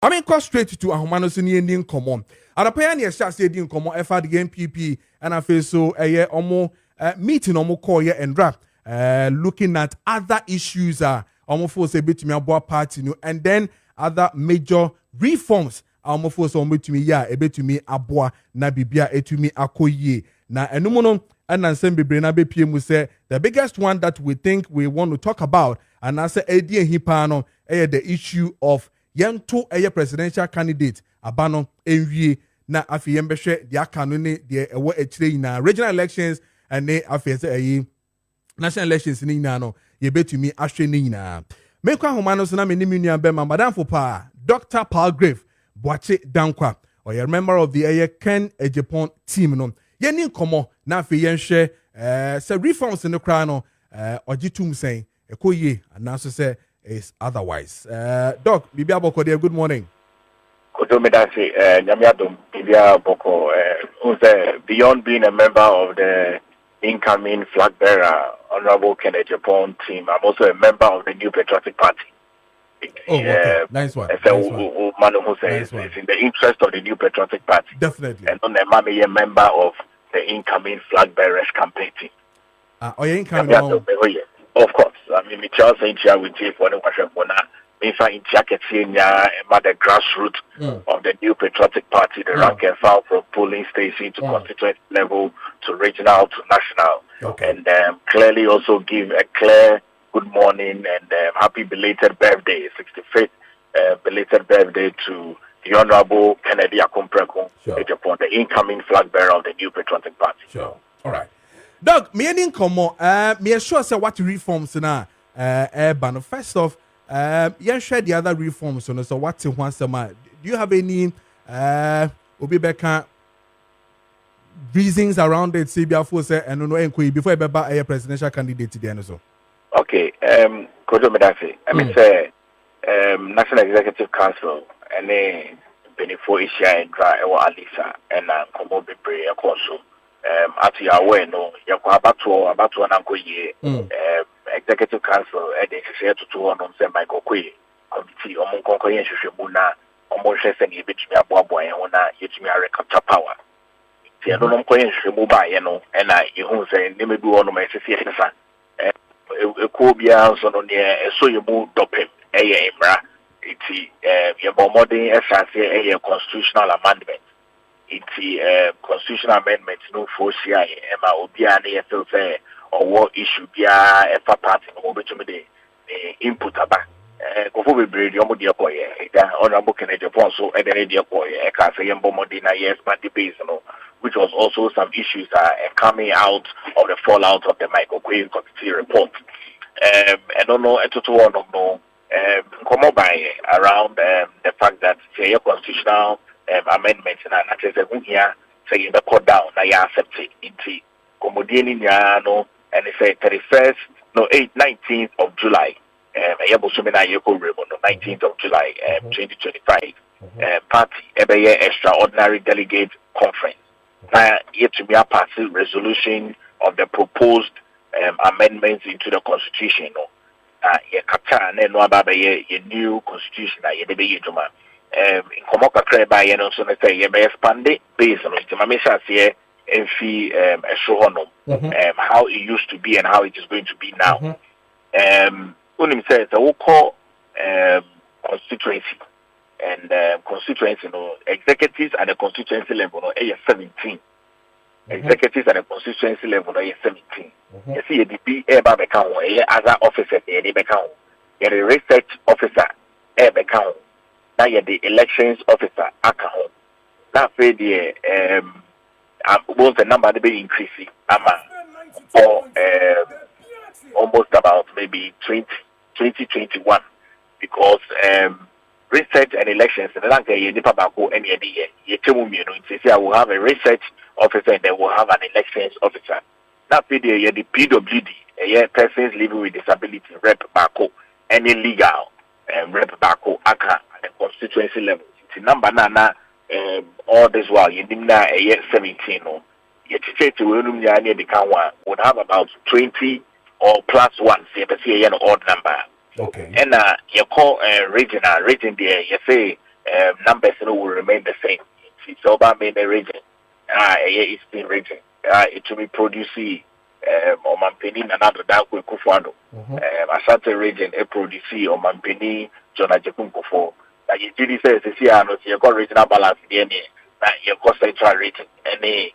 I mean, go straight to Ahumano Sini Indian common. And apparently, a shall say in common, FR the NPP, and I feel so a year or more meeting or more call and rap, looking at other issues, almost for a bit to me about party, and then other major reforms. Almost for some bit to me, yeah, a bit to me, aboa, na bibia, a to me, akoye. Na enumono, and Nansen Bibrina BPM say the biggest one that we think we want to talk about, and I say, Eddie Hipano, the issue of Yanto a presidential candidate abano enwie na afi yembehwe dia kanone de ewo echire na regional elections and ne afi say national elections ni nyina no ye betumi ahwe ni nyina mekwa homa no so na menim nua be madam for pa Dr. Palgrave Boache Dankwa or a member of the Kennedy Agyapong team no ye ni nkomo na afi yenhwe say reforms in the crown no ogitum sen ekoye anaso say is otherwise. Doc, Bibia Boko there, good morning. Kodomedasi, Nyamiadum, Bibia Boko, beyond being a member of the incoming flag bearer, Honorable Kennedy Agyapong team, I'm also a member of the New Patriotic Party. Oh, okay. Nice one. It's in the interest of the New Patriotic Party. Definitely. And on the Mami, a member of the incoming flag bearers campaign team. Or you incoming? Of course. I mean, we just in here with you for the question for now. In the grassroot of the New Patriotic Party, the rank and file from polling station to constituent level to regional to national. Okay. And clearly also give a clear good morning and happy belated birthday, 65th belated birthday to the Honorable Kennedy Agyapong, the incoming flag bearer of the New Patriotic Party. Sure. All right. Doug, me and Incomo, me sure say what reforms now, ban. First off, you share the other reforms, so what's in one summer? Do you have any, Obibeka reasons around it, CBR for say, and no inquiry before I buy a presidential candidate to the end so? Okay, Kodo Medasi, I mean, say, National Executive Council, and then Benefo Isha and Dra, Alisa, and Komo Bibre, of course. At your way, no, you have about one uncle year, Executive Council, and they say to 2 on St. Michael Quay, Committee, Omon Concoy and Shimuna, almost and you bet me a boy and one yet me a recapture power. The Adonam Coy Shimuba, and I, you say, never do on my association, a Cobia, so on the so you move doping, a bra, it's your bombarding as a constitutional amendment. It's constitutional amendment no for CI Emma Obiani FLC or what issue be a party no which the input about go for be the Omodia boy Honorable Kennedy Agyapong so and then the boy I can say Modena yes but debate which was also some issues coming out of the fallout of the Michael Quay committee report. I don't know no come up by around the fact that the constitutional amendments and I say here say you cut down now you accept it into Comodian and it's a 31st no 19th of July no 19th of July 2025 party every extraordinary delegate conference now yet to be a party resolution of the proposed amendments into the constitution ye captain no about a new constitution in Komoka Kreba, so they say, you may expand it based on it. Mamesha say, how it used to be and how it is going to be now. Unim says, I will call constituency and constituency, executives at the constituency level, 17. Executives at the constituency level, 17. You see, the PA account, other officers, they account, a research officer, account. Now you're the elections officer, Akaho. Now for the was the number to be increasing, for almost about maybe 2021 because research and elections and I will have a research officer and then we'll have an elections officer. Now for the PWD, persons living with disability, rep Bako, any legal rep Bako, Aka. Constituency level. It's number nana all this while you didn't know a year 17 no. Yet to would have about 20 or plus one, say an odd number. Okay. And you call region there, you say numbers will remain the same. It's over main region, eastern region. It will be producing or maintaining another dark with Kufano. Asante region, a producing or maintaining John Agyapong for. Like it really says, you got regional balance in the you got central region, and the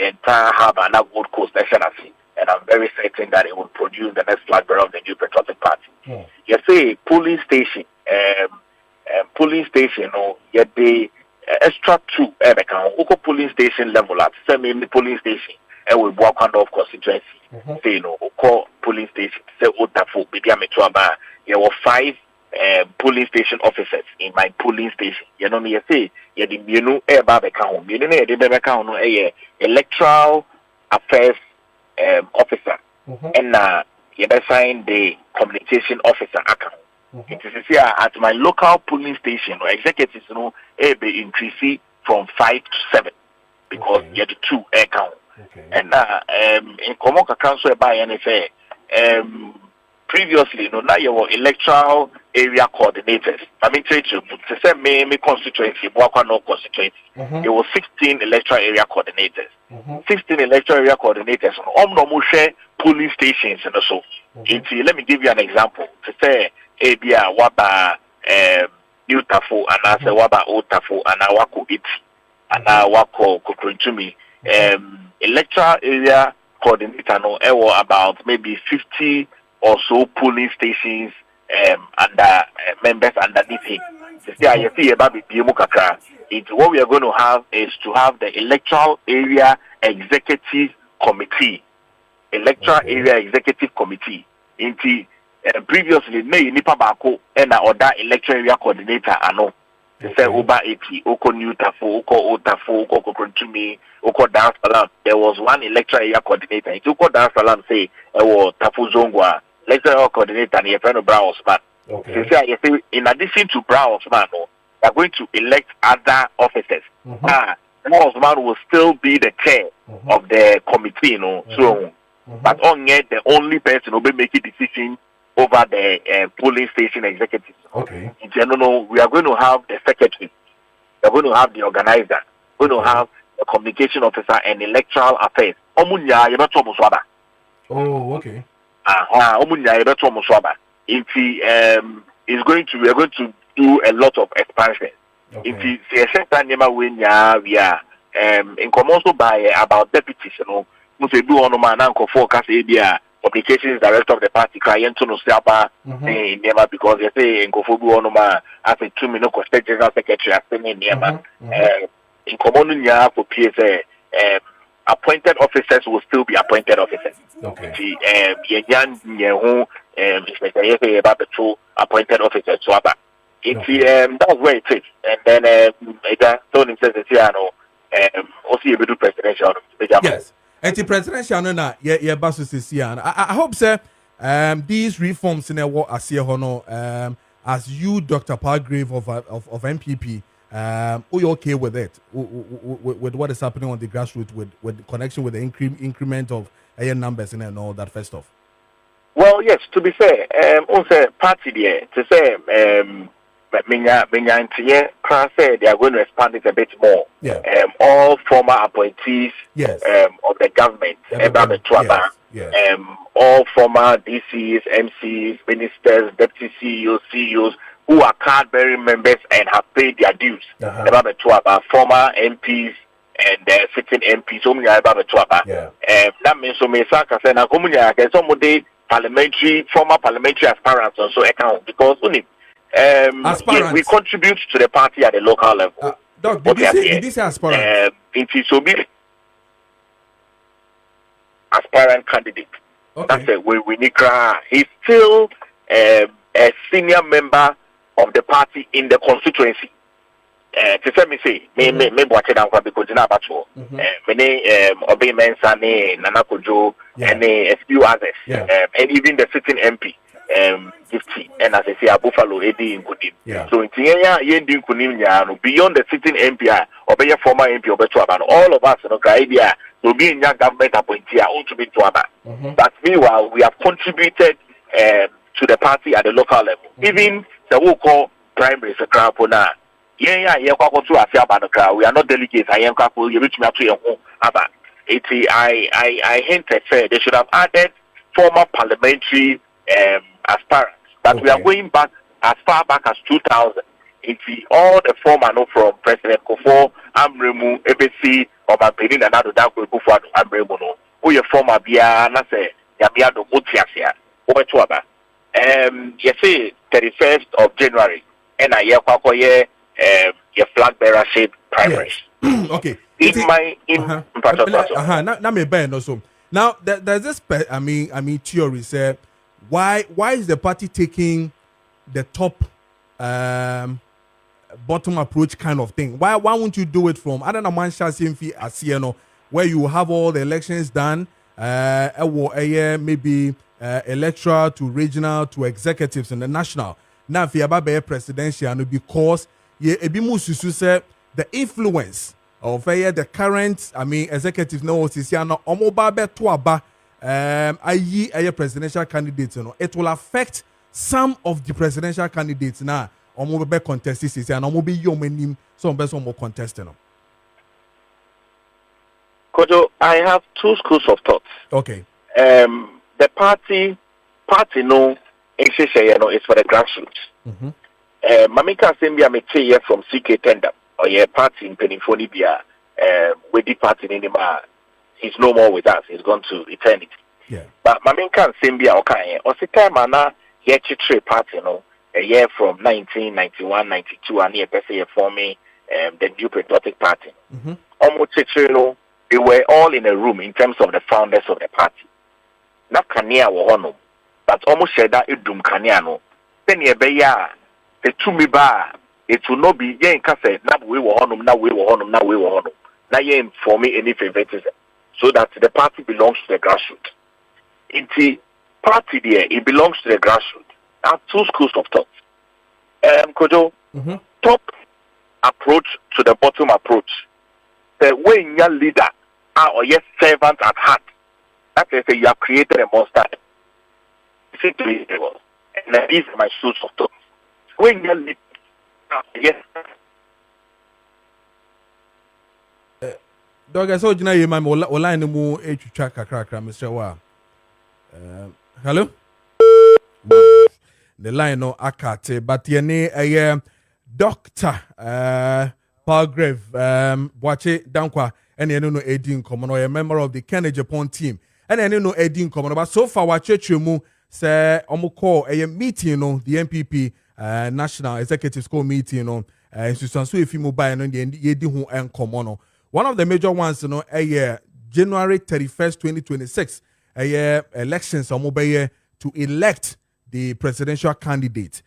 entire harbor and that Gold Coast nationality. And I'm very certain that it will produce the next flag bearer of the new patriotic party. You say polling station, or yet the extra two polling station level at semi polling station and we walk under of constituency. Say call polling station, say Otafo, Bidiametuaba. There were 5 polling station officers in my polling station. You know me, you say, you know, electoral affairs officer and you assign the communication officer account. It is here at my local polling station or executives, be increasing from 5 to 7 because you have the 2 account. And in Komoka Council by NFA, previously, now you were electoral area coordinators. I mean, to say me constituency, no constituency. There were 16 electoral area coordinators. 16 electoral area coordinators on share polling stations and so. Let me give you an example. To say, Abia Waba New Tafo and I say Waba Old Tafo and I wako it and I wako Kukuntumi. Electoral area coordinator no about maybe 50 or so polling stations under members underneath him. What we are going to have is to have the electoral area executive committee. Electoral area executive committee. Previously, nipa bako and other electoral area coordinator ano. Say Uba 80, Oko New Tafo, Oko Otafo, Oko Kokuntumi, Oko Dar Salam. There was one electoral area coordinator. It Oko Dar Salam say Tafu Zongwa, electoral coordinator and Yefeno Brown Osman. In addition to Brown Osman, they are going to elect other officers. Brown Osman will still be the chair of the committee, so but on yet the only person who will be making decisions over the polling station executives. In general, we are going to have the secretary, we are going to have the organizer, we are going to have the communication officer and electoral affairs. It's going to, we are going to do a lot of expansion. If we are in commercial by about deputies, we do on man forecast publications director of the party client to Nosiaba in Nema because they say in Kofobu Onoma as a 2-minute state general secretary in Nema. In Comonunia for PSA, appointed officers will still be appointed officers. About the 2 appointed officers. So that's where it is. And then told him says also you do presidential. Yes. And the presidential no yeah basu sisian. I hope sir these reforms in what I as you Dr. Palgrave of NPP are you okay with it with what is happening on the grassroots with connection with the increment of numbers and all that first off? Well, yes, to be fair, also party there to say they are going to expand it a bit more. All former appointees of the government, all former DCs, MCs, ministers, deputy CEOs, CEOs who are card-bearing members and have paid their dues. Former MPs and sitting MPs. That means former parliamentary aspirants also account because we contribute to the party at the local level. Doc, did you say aspirant? Aspirant candidate. That's it. He's still a senior member of the party in the constituency. To say me say, me watch it down because you know about many Obey Mensah, Nana Kojo, and a few others, and even the sitting MP. 50 and as I say a Buffalo AD in Kunim. So in Yendi Kunim beyond the sitting MP or be a former MP or Betuaban, all of us idea to be in your government appointee are to be Tuaba. But meanwhile we have contributed to the party at the local level. Even the local primary secretary Yeah, we are not delegates. I am careful. You reach me to your home. I hinted they should have added former parliamentary aspirants, but we are going back as far back as 2000. All the former from President Kofo, Amremu, ABC, or Mampedin, and other Dako Kufo, Amremu, who your former Bia, Nase, Yamiado Mutiasia, Obetuaba. You say 31st of January, and I hear your flag bearer shape primaries. Yes. Okay. Now there's this theory say why is the party taking the top bottom approach kind of thing? Why won't you do it from I don't know where you have all the elections done maybe electoral to regional to executives and the national now if you have presidential because the influence of the current executives no presidential candidates it will affect some of the presidential candidates now contestants and some more contesting. Kojo, I have two schools of thought. Okay. The party no is for the grassroots. Mamika Sembia me from CK Tender or your party in Pennyfonibia with the party in he's no more with us, he's gone to eternity. Yeah. But Mamika Sembia okay or Sitamana Yechitre party a year from 1991, 92 and year forming the new patriotic party. Almost they were all in a room in terms of the founders of the party. Not Kania Wohono, but almost said that it dum Kaniano. Then ye beya the two me bar, it will not be yen cafe, now we were on now we were on now we were on. Now yen for me any favoritism. So that the party belongs to the grassroots. In the party there, it belongs to the grassroots. There are two schools of thought. Kojo, top approach to the bottom approach. The way your leader are or yes servant at heart. That is you have created a monster. And these are my schools of thought. When your leader yes. Dog, I saw you know my line mu echucha kakra Mr. Wa. Hello? The line no akate, but yene a Doctor Palgrave Boache Dankwa and you know Edin Common or a member of the Kennedy Agyapong team. And I know Edin Common, but so far what church mu say call a meeting the NPP National Executive School meeting Susan so if you mobile and the and common. One of the major ones, January 31st, 2026, elections to elect the presidential candidate.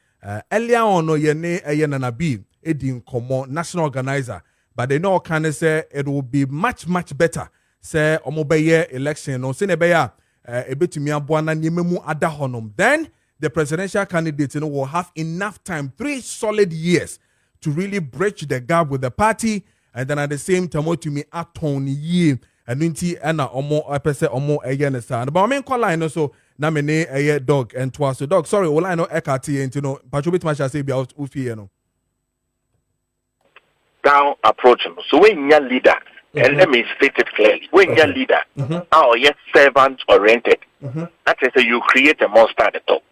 Earlier on, Nanabi, Edin Komo, national organizer, but they know kind of say it will be much better. Say election, no Senebeya, a bit to me adahonum. Then the presidential candidate will have enough time, 3 solid years, to really bridge the gap with the party. And then at the same time, to me, a tone ye, and Ninti, and a more, I per or more a yen sound. But I mean, call line also, Namene, a dog, and twice a dog. Sorry, all I know, Ekati, and to know, but you bit much I say, be out, Ufiano. Down approach him. So when your leader, and let me state it clearly, when your leader, are yes, servant oriented, that is, you create a monster at the top.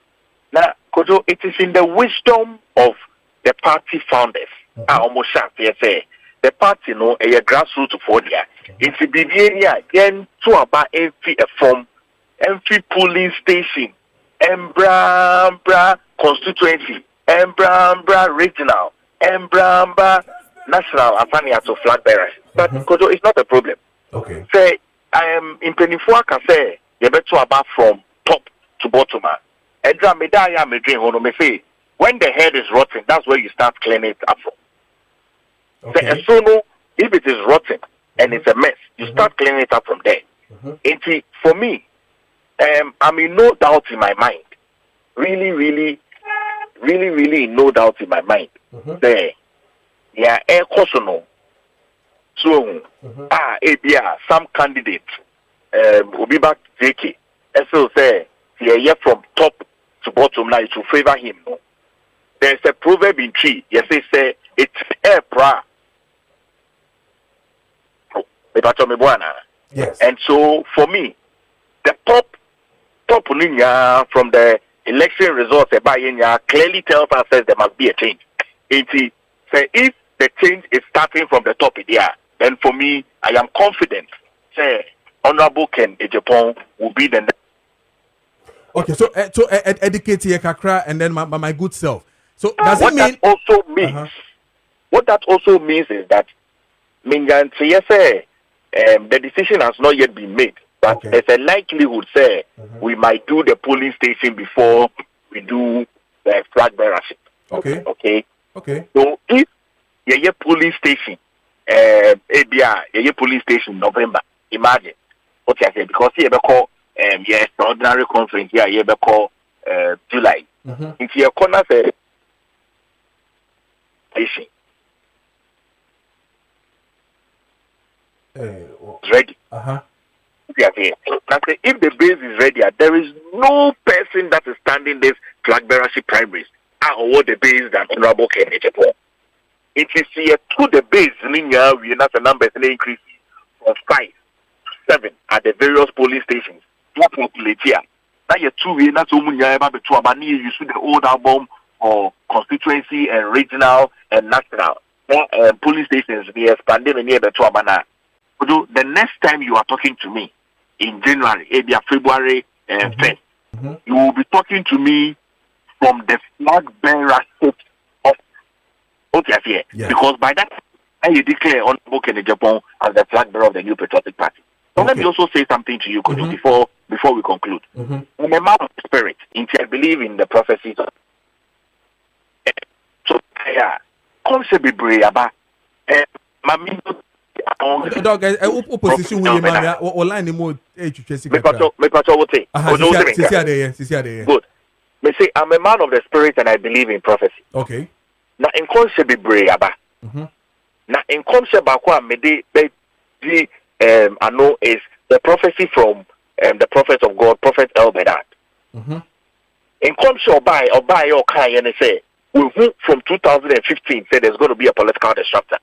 Now, Kojo, it is in the wisdom of the party founders. I almost say. The party no a grassroots for there. It's the area again to about every form, every polling station, Embra constituency, Embra regional, Embra national Afania to flag bearers. But Kojo, it's not a problem. Okay. Say I am in Penifua can say you better about from top to bottom. Edra medaya me dream me say when the head is rotten, that's where you start cleaning it up from. Okay. So no, if it is rotten and it's a mess, you start cleaning it up from there. For me, I'm in no doubt in my mind. Really in no doubt in my mind. There, yeah, air personal. So, some candidate will be back to JK. And so say, yeah, from top to bottom now to favor him. No? There's a proverb in tree. Yes, they say it's air bra. Yes. And so for me, the top linear from the election results clearly tells us that there must be a change. Say if the change is starting from the top there, then for me, I am confident. Say Honorable Kennedy Agyapong will be the next. Okay, so educate here, Kakra, and then my good self. So does what it mean? That also means, what that also means is that the decision has not yet been made, but there's a likelihood, say, we might do the polling station before we do the flag bearership. Okay. So if your polling station, your polling station November, imagine what I say, because you call your extraordinary conference here, you call July. If your corner say station ready. If the base is ready, there is no person that is standing this flag bearership primaries or the base than Honorable Kennedy Agyapong. It is here to the base, we have the numbers increase from 5 to 7 at the various polling stations. What populate here? Now you're 2 years, not so many you see the old album or constituency and regional and national polling stations. We expanded near the Tuabana. The next time you are talking to me in January, maybe February 1st, you will be talking to me from the flag bearership of because by that time you declare Honorable Kennedy Agyapong as the flag bearer of the New Patriotic Party. So let me also say something to you, Kojo, before we conclude. I'm a man of spirit. I believe in the prophecies. So come say be brave about dog opposition we man online ni mo good. Me say I'm a man of the spirit and I believe in prophecy. Okay. Na in concept be brave aba. Na in concept ba kwa me de I know is the prophecy from the prophet of God, Prophet Elbedad. In concept by your kind and say from 2015 said there's going to be a political disruptor.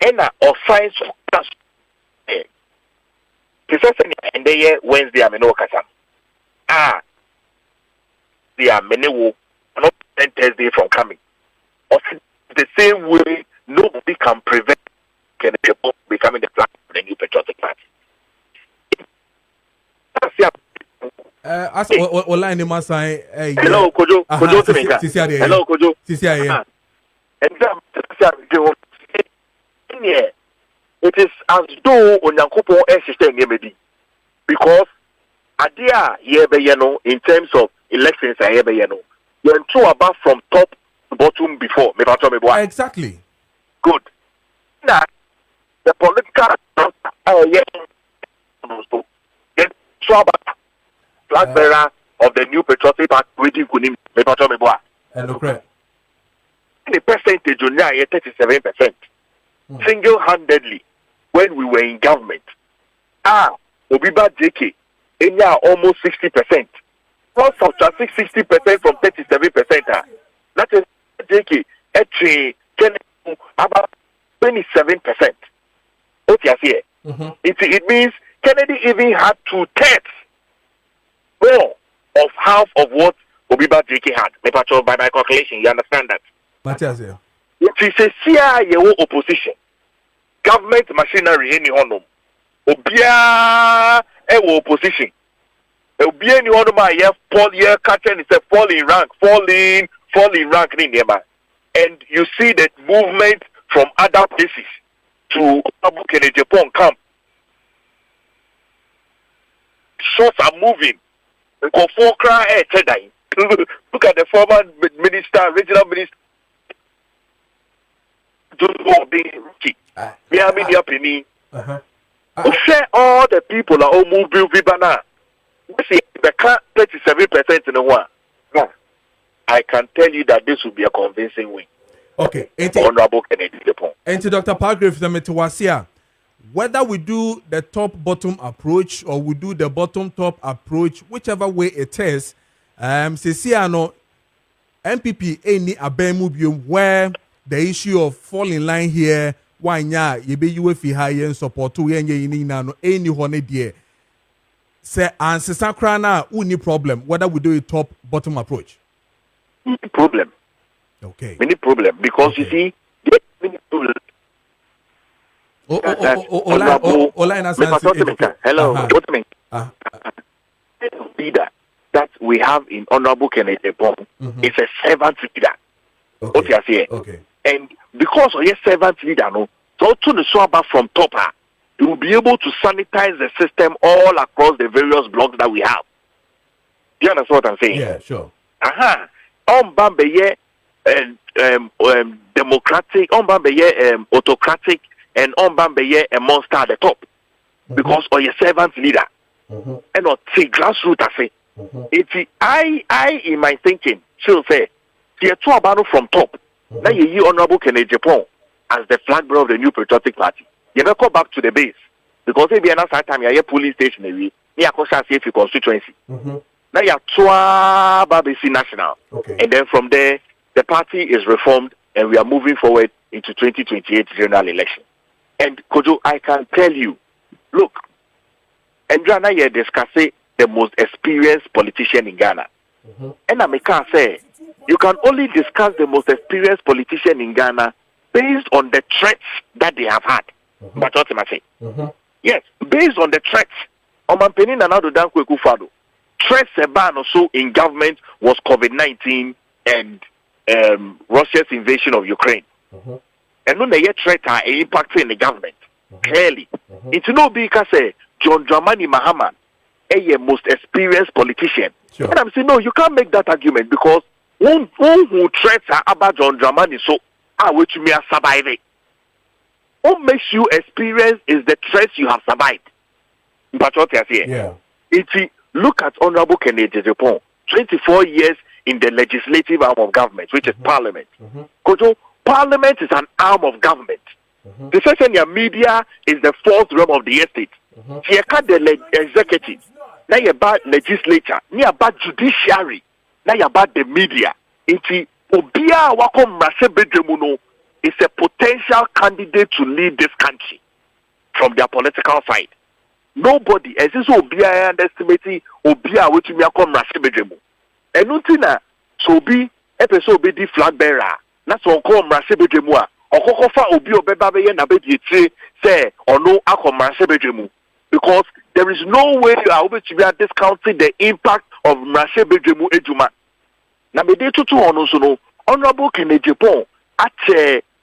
And of science class. And they Wednesday I'm in Okasam. They are many will not Thursday from coming. Or the same way nobody can prevent people becoming the flag of the New Patriotic Party. As online in Masai. Hello, Kojo. Hello, Kojo. It is as though Onyankopo existed in because Adia Yebeyano in terms of elections Yebeyano, you're two above from top to bottom before. Exactly. Good. Now the political flag bearer of the New Patriotic Party waiting kunim the percentage on 37%. Single-handedly, when we were in government, Obiba JK, almost 60%. Plus subtract 60% from 37%. That is JK, about 27%. Okay, it means Kennedy even had 2/3 more of half of what Obiba JK had. By my calculation, you understand that? Matthias, it is a CIA opposition. Government machinery any honor. Obia opposition. Obia any honor my fall year catching is a fall in rank in Nema. And you see that movement from other places to Kennedy Agyapong camp. Shots are moving. Look at the former minister, regional minister. We have been opinion. Share all the people are all moving Vibana. See the 37% in the one. I can tell you that this will be a convincing win. Okay. Honorable Kennedy Agyapong. And to Dr. Pargrave, whether we do the top-bottom approach or we do the bottom-top approach, whichever way it is, Ceciano, NPP any abemubium where the issue of fall in line here, why nya ye be UFI high and support to any no any honey dear. Say answer sakrana uni problem whether we do a top bottom approach. Problem. Okay. Many problem because you see many problem. Hello, what mean? Leader that we have in Honorable Kennedy Agyapong is a servant leader. Okay. What you are saying? Okay. And because of your servant leader, no, so to the swabber from top, you will be able to sanitize the system all across the various blocks that we have. Do you understand what I'm saying? Yeah, sure. Bambeye democratic, Bambeye autocratic, and Bambeye a monster at the top. Because of your servant leader. And not say grassroot I say. It's I in my thinking she'll say the two abano from top. Now you Honorable Kennedy Agyapong as the flag bearer of the new patriotic party. You never go back to the base. Because maybe another time you're police station you if you constituency. Now you're Twa Babisi National. Okay. And then from there the party is reformed and we are moving forward into 2028 general election. And Kojo, I can tell you, look, Andrea here discussing the most experienced politician in Ghana. And I can say, you can only discuss the most experienced politician in Ghana based on the threats that they have had. But what am I saying? Yes, based on the threats. Omanpenin and Adodan Kwekufado. Threats ban also in government was COVID-19 and Russia's invasion of Ukraine. And when they threat are impacting the government, clearly. It's no because John Dramani Mahama, a most experienced politician. Sure. And I'm saying, no, you can't make that argument because who threats are about John Dramani, so which me are surviving. What makes you experience is the threats you have survived. But what you're saying? Yeah. Look at Honorable Kennedy Agyapong, 24 years in the legislative arm of government, which is Parliament. Kojo, Parliament is an arm of government. The session your media is the fourth realm of the estate. Here can the executive, now you're about legislature, now about judiciary, now you're about the media. It's Obia Wakom Rasebedemuno is a potential candidate to lead this country from their political side. Nobody, as this Obia underestimating Obia which me come Rasebedemu. And Nutina so be episode be the flag bearer. That's on call Rasebedemu. Okokofa Obi Obebabe na be say or no akom Rasebedemu. Because there is no way you are able to be discounting the impact of Rasebedemu Ejuma. Na be de tutu ono so no Honorable Kennedy Agyapong at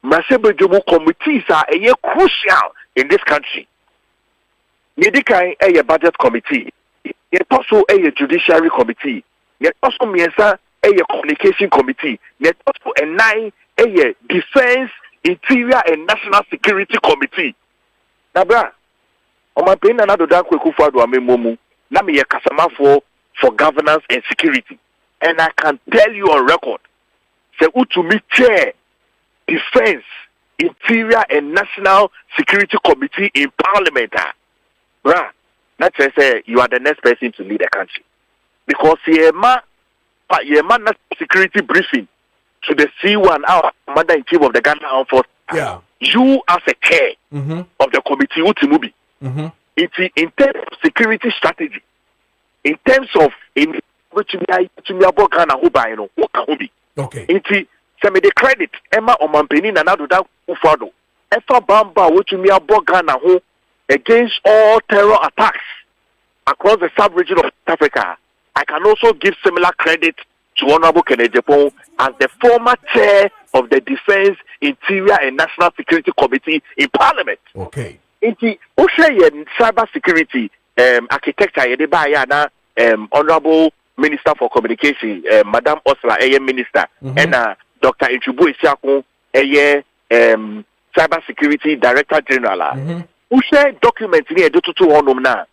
Rasebedemu committees are crucial in this country. Medikai a budget committee, yet also a judiciary committee, yet also Miesa a communication committee, yet also a 9 a defense, interior and national security committee. Nabra, on my pain another dark Kwekufado Amemomu, Nami Kasama for governance and security. And I can tell you on record, say Utumi chair defense, interior and national security committee in parliament. Bruh, that's say you are the next person to lead the country. Because national security briefing to the C1, our commander-in-chief of the Ghana Armed Forces. Yeah. You as a chair of the committee, Utimubi. It's in terms of security strategy, in terms of which me about Ghana okay. It's some of the credit Emma Omanpenin and Adodan Ufado. Efa Bamba which me about Ghana against all terror attacks across the sub-region of Africa. I can also give similar credit to Honorable Kennedy Agyapong as the former chair of the Defense, Interior and National Security Committee in Parliament. Okay. Inti Oshe cyber security architecture Honorable Minister for Communication, Madam Osla Minister, and Dr. Ichubu Isiakun Cyber Security Director General. Who share documents here now.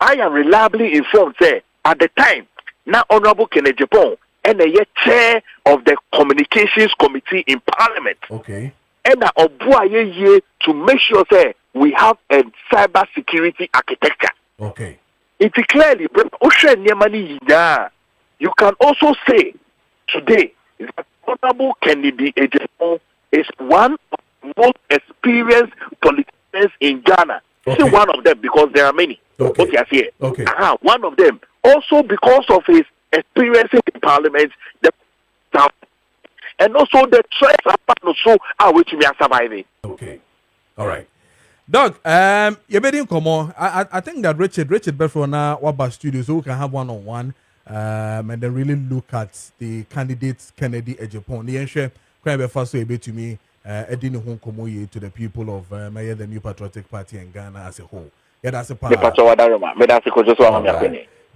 I am reliably informed say at the time now Honorable Kennedy Agyapong and the chair of the Communications Committee in Parliament. Okay. And to make sure say we have a cyber security architecture. Okay. It is clearly you can also say today that Honorable Kennedy Agyapong is one of the most experienced politicians in Ghana. Okay. Say one of them because there are many. Okay. I see it. Okay. One of them. Also because of his experience in Parliament, and also the threats are which we are surviving. Okay. All right. Doug, you're being come on. I think that Richard Bedford now Waba Studio, so we can have one-on-one and then really look at the candidates Kennedy Agyapong. The ensure quite a fast way to me Edini Hong Komoye to the people of the New Patriotic Party in Ghana as a whole. Yeah, that's a part.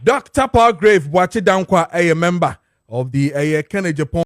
Dr. Paul Grave, watch it down, a member of the Kennedy Agyapong.